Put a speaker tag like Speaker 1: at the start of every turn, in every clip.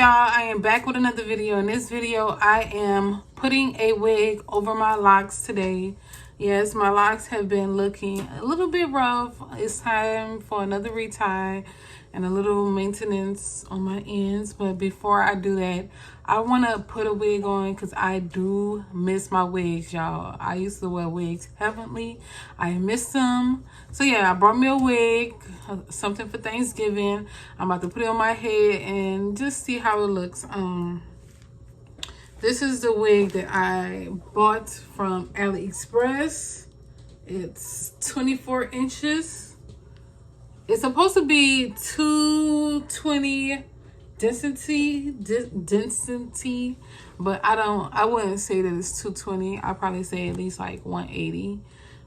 Speaker 1: y'all? I am back with another video. In this video, I am putting a wig over my locks today. Yes, my locks have been looking a little bit rough. It's time for another retie and a little maintenance on my ends. But before I do that, I want to put a wig on because I do miss my wigs, y'all. I used to wear wigs heavily. I miss them. So yeah, I brought me a wig, something for Thanksgiving. I'm about to put it on my head and just see how it looks. This is the wig that I bought from AliExpress. It's 24 inches. It's supposed to be 220 density, but I wouldn't say that it's 220. I'd probably say at least like 180.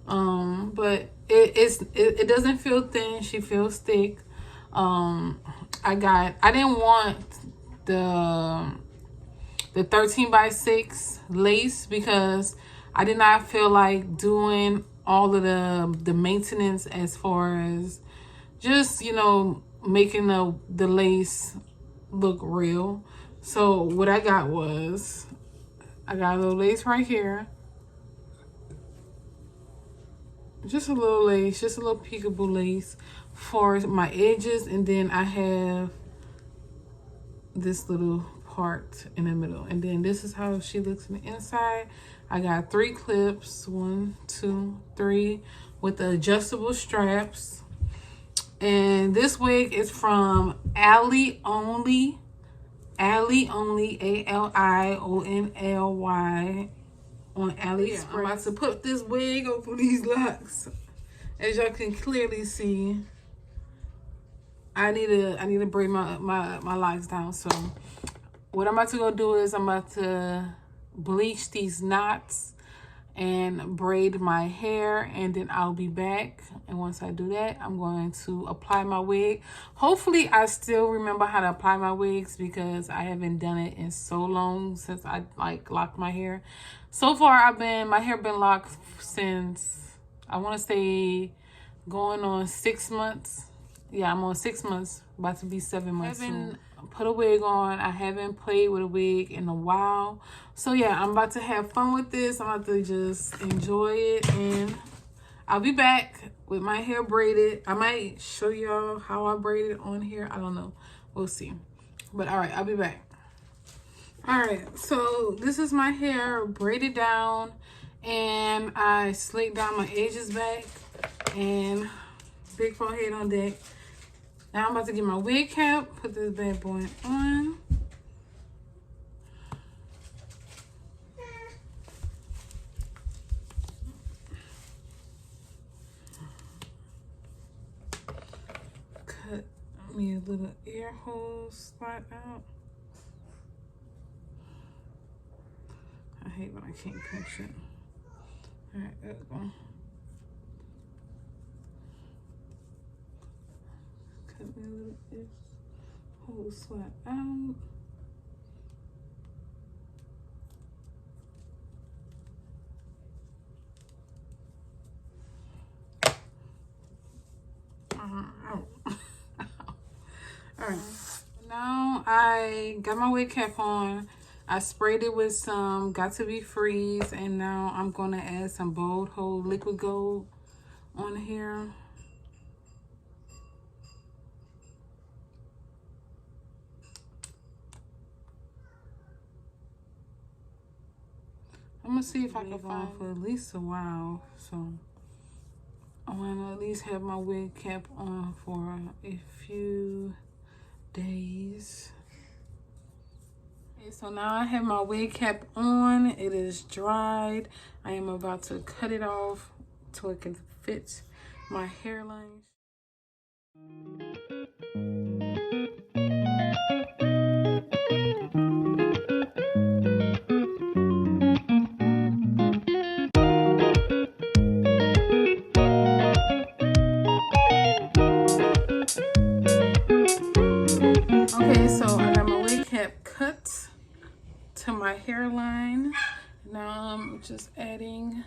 Speaker 1: But it doesn't feel thin. She feels thick. I didn't want the 13x6 lace because I did not feel like doing all of the maintenance as far as just, you know, making the lace look real. So what I got was, I got a little lace right here. Just a little lace, just a little peekaboo lace for my edges. And then I have this little part in the middle. And then this is how she looks on the inside. I got 3 clips, 1, 2, 3, with the adjustable straps. And this wig is from Ali Only, AliOnly on AliExpress. I'm about to put this wig over these locks. As y'all can clearly see, I need to bring my locks down. So what I'm about to go do is I'm about to bleach these knots and braid my hair, and then I'll be back. And once I do that, I'm going to apply my wig. Hopefully I still remember how to apply my wigs because I haven't done it in so long since I like locked my hair. So far my hair been locked since, I want to say, going on 6 months. Yeah, I'm on 6 months, about to be 7 months soon. Put a wig on. I haven't played with a wig in a while. So yeah, I'm about to have fun with this. I'm about to just enjoy it, and I'll be back with my hair braided. I might show y'all how I braid it on here. I don't know. We'll see. But all right, I'll be back. All right, so this is my hair braided down, and I slicked down my edges back, and big forehead on deck. Now I'm about to get my wig cap, put this bad boy on. Cut me a little ear hole spot out. I hate when I can't pinch it. All right, there we go. Cut me a little bit, whole slap out. All right, now I got my wig cap on. I sprayed it with some Got To Be Freeze, and now I'm gonna add some Bold Hold Liquid Gold on here. I'm gonna see if I can find for at least a while. So I wanna at least have my wig cap on for a few days. Okay, so now I have my wig cap on. It is dried. I am about to cut it off so it can fit my hairline. Okay, so I got my wig cap cut to my hairline. Now I'm just adding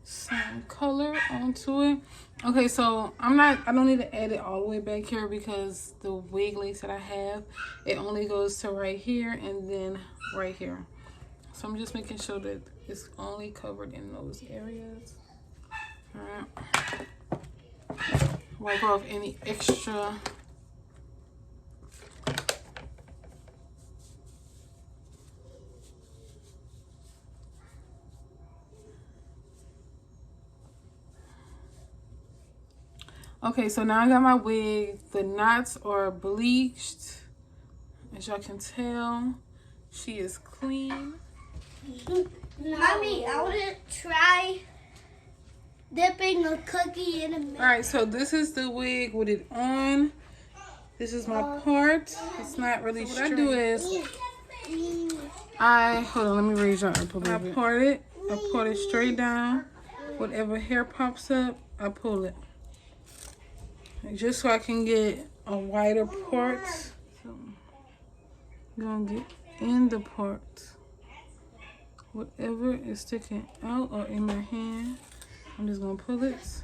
Speaker 1: some color onto it. Okay, so I don't need to add it all the way back here because the wig lace that I have, it only goes to right here and then right here. So I'm just making sure that it's only covered in those areas. All right. Wipe off any extra. Okay, so now I got my wig. The knots are bleached. As y'all can tell, she is clean.
Speaker 2: Mommy, I want to try dipping a cookie in a milk.
Speaker 1: All right, so this is the wig with it on. This is my part. It's not really straight. What I do is, hold on, let me raise y'all up a little bit. I part it straight down. Whatever hair pops up, I pull it. Just so I can get a wider part. So I'm gonna get in the part. Whatever is sticking out or in my hand, I'm just gonna pull it.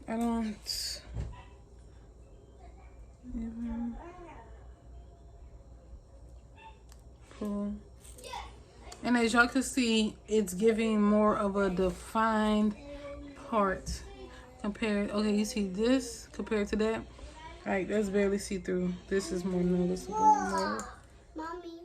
Speaker 1: I don't even pull. And as y'all can see, it's giving more of a defined part compared. Okay, you see this compared to that? All right, that's barely see-through. This is more noticeable. Mommy.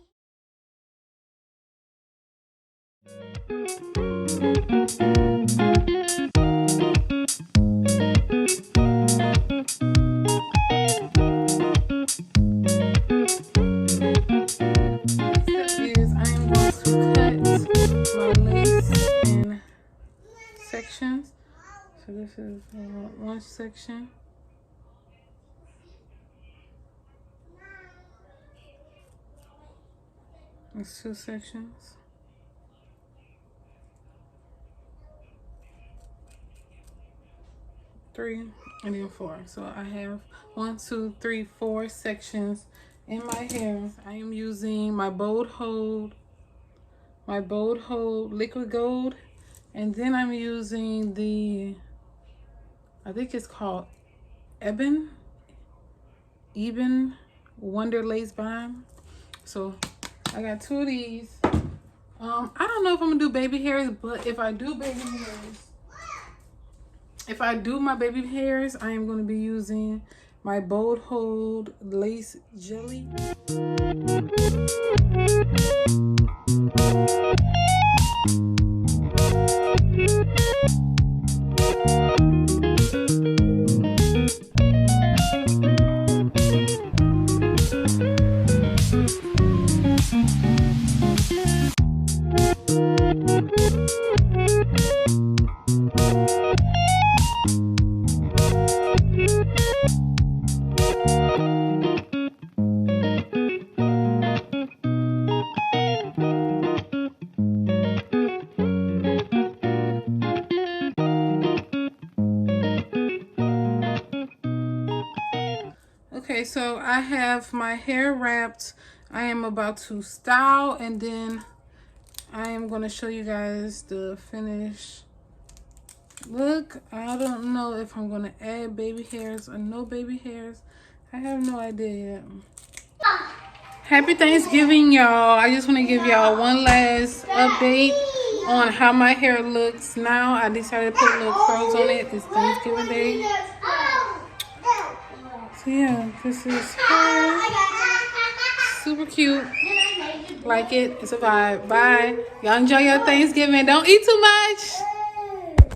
Speaker 1: Sections. So this is one section. It's 2 sections. 3 and then 4. So I have 1, 2, 3, 4 sections in my hair. I am using my Bold Hold liquid gold. And then I'm using the, I think it's called Eben Wonder Lace Bomb. So I got 2 of these. I don't know if I'm gonna do baby hairs, but if I do my baby hairs, I am gonna be using my Bold Hold Lace Jelly. Okay, so I have my hair wrapped. I am about to style, and then I am going to show you guys the finished look. I don't know if I'm going to add baby hairs or no baby hairs. I have no idea yet. Happy Thanksgiving, y'all. I just want to give y'all one last update on how my hair looks now. I decided to put little curls on it. It's Thanksgiving Day. So yeah, this is her. Super cute. Like it. It's a vibe. Bye. Y'all enjoy your Thanksgiving. Don't eat too much.